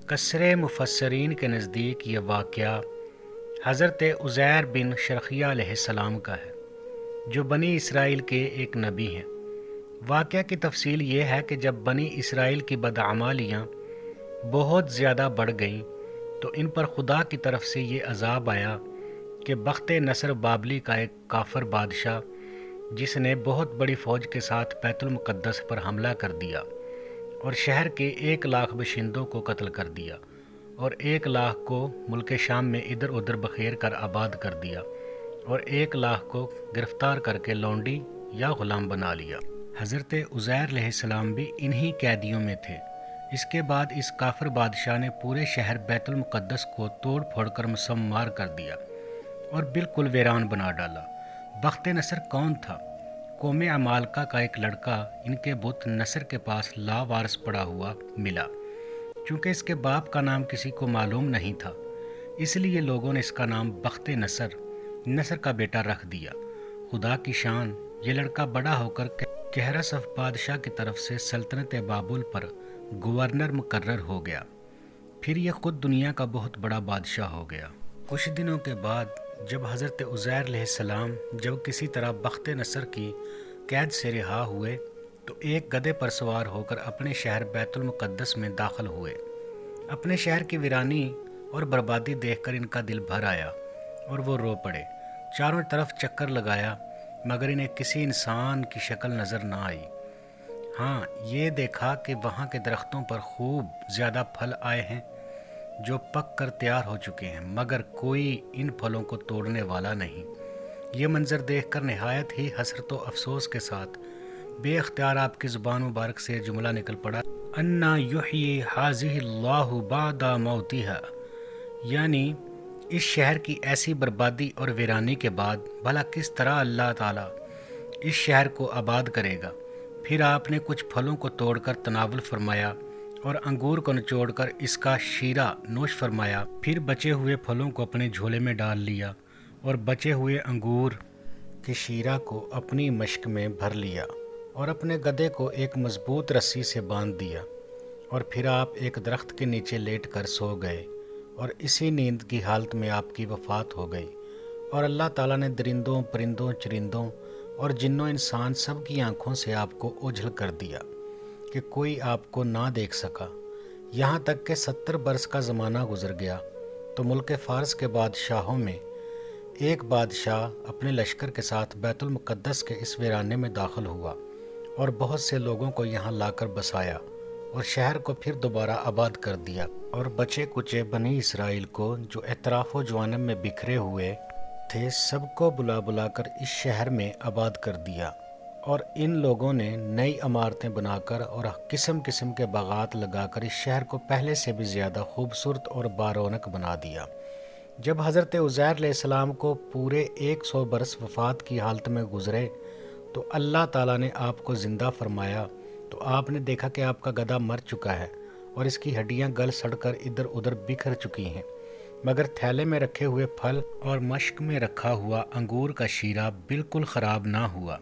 کثر مفسرین کے نزدیک یہ واقعہ حضرت عزیر بن شرقیہ علیہ السلام کا ہے، جو بنی اسرائیل کے ایک نبی ہیں۔ واقعہ کی تفصیل یہ ہے کہ جب بنی اسرائیل کی بدعمالیاں بہت زیادہ بڑھ گئیں تو ان پر خدا کی طرف سے یہ عذاب آیا کہ بخت نصر بابلی کا ایک کافر بادشاہ، جس نے بہت بڑی فوج کے ساتھ بیت المقدس پر حملہ کر دیا اور شہر کے 1,00,000 باشندوں کو قتل کر دیا اور 1,00,000 کو ملک شام میں ادھر ادھر بکھیر کر آباد کر دیا اور 1,00,000 کو گرفتار کر کے لونڈی یا غلام بنا لیا۔ حضرت عزیر علیہ السلام بھی انہی قیدیوں میں تھے۔ اس کے بعد اس کافر بادشاہ نے پورے شہر بیت المقدس کو توڑ پھوڑ کر مسمار کر دیا اور بالکل ویران بنا ڈالا۔ بخت نصر کون تھا؟ قوم عمالقہ کا ایک لڑکا ان کے بت نصر کے پاس لاوارث پڑا ہوا ملا۔ چونکہ اس کے باپ کا نام کسی کو معلوم نہیں تھا، اس لیے لوگوں نے اس کا نام بخت نصر، نصر کا بیٹا رکھ دیا۔ خدا کی شان، یہ لڑکا بڑا ہو کر کہرسف بادشاہ کی طرف سے سلطنت بابل پر گورنر مقرر ہو گیا۔ پھر یہ خود دنیا کا بہت بڑا بادشاہ ہو گیا۔ کچھ دنوں کے بعد جب حضرت عزیر علیہ السلام کسی طرح بخت نصر کی قید سے رہا ہوئے تو ایک گدھے پر سوار ہو کر اپنے شہر بیت المقدس میں داخل ہوئے۔ اپنے شہر کی ویرانی اور بربادی دیکھ کر ان کا دل بھر آیا اور وہ رو پڑے۔ چاروں طرف چکر لگایا مگر انہیں کسی انسان کی شکل نظر نہ آئی۔ ہاں، یہ دیکھا کہ وہاں کے درختوں پر خوب زیادہ پھل آئے ہیں جو پک کر تیار ہو چکے ہیں، مگر کوئی ان پھلوں کو توڑنے والا نہیں۔ یہ منظر دیکھ کر نہایت ہی حسرت و افسوس کے ساتھ بے اختیار آپ کی زبان مبارک سے جملہ نکل پڑا، انا یحیی ھذہ اللہ بعد موتھا، یعنی اس شہر کی ایسی بربادی اور ویرانی کے بعد بھلا کس طرح اللہ تعالیٰ اس شہر کو آباد کرے گا۔ پھر آپ نے کچھ پھلوں کو توڑ کر تناول فرمایا اور انگور کو نچوڑ کر اس کا شیرہ نوش فرمایا۔ پھر بچے ہوئے پھلوں کو اپنے جھولے میں ڈال لیا اور بچے ہوئے انگور کے شیرہ کو اپنی مشک میں بھر لیا اور اپنے گدھے کو ایک مضبوط رسی سے باندھ دیا، اور پھر آپ ایک درخت کے نیچے لیٹ کر سو گئے اور اسی نیند کی حالت میں آپ کی وفات ہو گئی۔ اور اللہ تعالیٰ نے درندوں، پرندوں، چرندوں اور جنوں انسان سب کی آنکھوں سے آپ کو اوجھل کر دیا کہ کوئی آپ کو نہ دیکھ سکا، یہاں تک کہ 70 برس کا زمانہ گزر گیا تو ملک فارس کے بادشاہوں میں ایک بادشاہ اپنے لشکر کے ساتھ بیت المقدس کے اس ویرانے میں داخل ہوا اور بہت سے لوگوں کو یہاں لا کر بسایا اور شہر کو پھر دوبارہ آباد کر دیا، اور بچے کچے بنی اسرائیل کو جو اطراف و جوانب میں بکھرے ہوئے تھے سب کو بلا بلا کر اس شہر میں آباد کر دیا، اور ان لوگوں نے نئی عمارتیں بنا کر اور قسم قسم کے باغات لگا کر اس شہر کو پہلے سے بھی زیادہ خوبصورت اور بارونق بنا دیا۔ جب حضرت عزیر علیہ السلام کو پورے 100 برس وفات کی حالت میں گزرے تو اللہ تعالیٰ نے آپ کو زندہ فرمایا، تو آپ نے دیکھا کہ آپ کا گدھا مر چکا ہے اور اس کی ہڈیاں گل سڑ کر ادھر ادھر بکھر چکی ہیں، مگر تھیلے میں رکھے ہوئے پھل اور مشک میں رکھا ہوا انگور کا شیرہ بالکل خراب نہ ہوا۔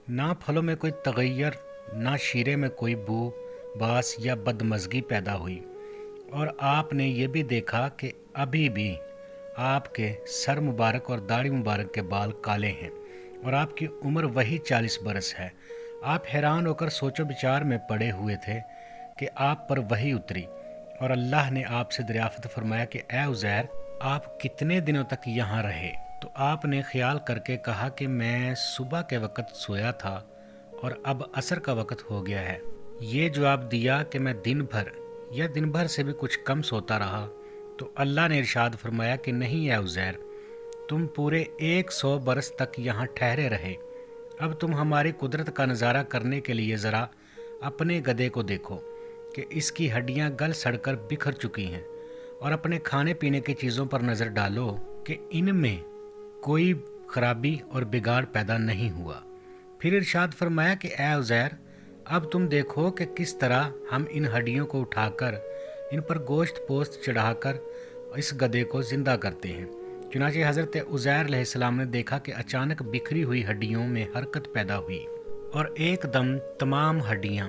نہ پھلوں میں کوئی تغیر، نہ شیرے میں کوئی بو باس یا بدمزگی پیدا ہوئی، اور آپ نے یہ بھی دیکھا کہ ابھی بھی آپ کے سر مبارک اور داڑھی مبارک کے بال کالے ہیں اور آپ کی عمر وہی 40 برس ہے۔ آپ حیران ہو کر سوچ و بچار میں پڑے ہوئے تھے کہ آپ پر وحی اتری اور اللہ نے آپ سے دریافت فرمایا کہ اے عزیر، آپ کتنے دنوں تک یہاں رہے؟ تو آپ نے خیال کر کے کہا کہ میں صبح کے وقت سویا تھا اور اب عصر کا وقت ہو گیا ہے۔ یہ جواب دیا کہ میں دن بھر یا دن بھر سے بھی کچھ کم سوتا رہا، تو اللہ نے ارشاد فرمایا کہ نہیں اے عزیر، تم پورے 100 برس تک یہاں ٹھہرے رہے۔ اب تم ہماری قدرت کا نظارہ کرنے کے لیے ذرا اپنے گدھے کو دیکھو کہ اس کی ہڈیاں گل سڑ کر بکھر چکی ہیں، اور اپنے کھانے پینے کی چیزوں پر نظر ڈالو کہ ان میں کوئی خرابی اور بگاڑ پیدا نہیں ہوا۔ پھر ارشاد فرمایا کہ اے عزیر، اب تم دیکھو کہ کس طرح ہم ان ہڈیوں کو اٹھا کر ان پر گوشت پوست چڑھا کر اس گدھے کو زندہ کرتے ہیں۔ چنانچہ حضرت عزیر علیہ السلام نے دیکھا کہ اچانک بکھری ہوئی ہڈیوں میں حرکت پیدا ہوئی اور ایک دم تمام ہڈیاں